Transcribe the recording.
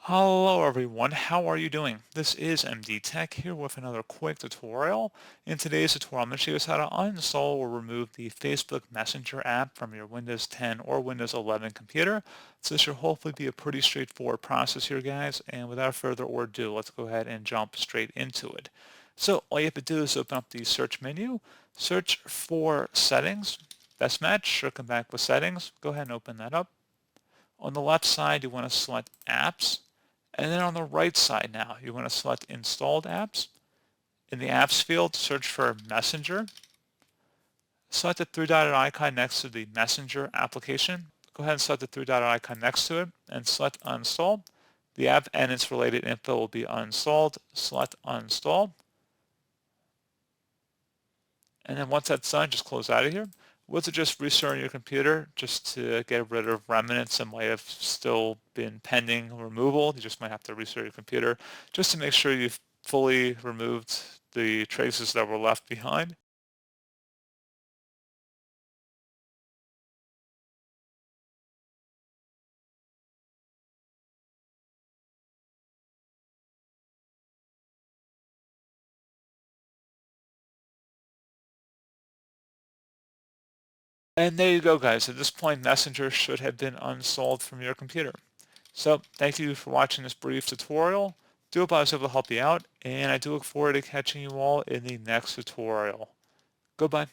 Hello everyone, how are you doing? This is MD Tech here with another quick tutorial. In today's tutorial, I'm going to show you how to uninstall or remove the Facebook Messenger app from your Windows 10 or Windows 11 computer. So this should hopefully be a pretty straightforward process here, guys. And without further ado, let's go ahead and jump straight into it. So all you have to do is open up the search menu, search for settings, best match, or come back with settings. Go ahead and open that up. On the left side, you want to select apps. And then on the right side now, you want to select installed apps. In the apps field, search for Messenger. Select the three-dotted icon next to the Messenger application. Go ahead and select the three-dotted icon next to it and select uninstall. The app and its related info will be uninstalled. Select uninstall. And then once that's done, just close out of here. Was it just restarting your computer just to get rid of remnants that might have still been pending removal? You just might have to restart your computer just to make sure you've fully removed the traces that were left behind. And there you go, guys. At this point, Messenger should have been uninstalled from your computer. So thank you for watching this brief tutorial. Do hope I was able to help you out, and I do look forward to catching you all in the next tutorial. Goodbye.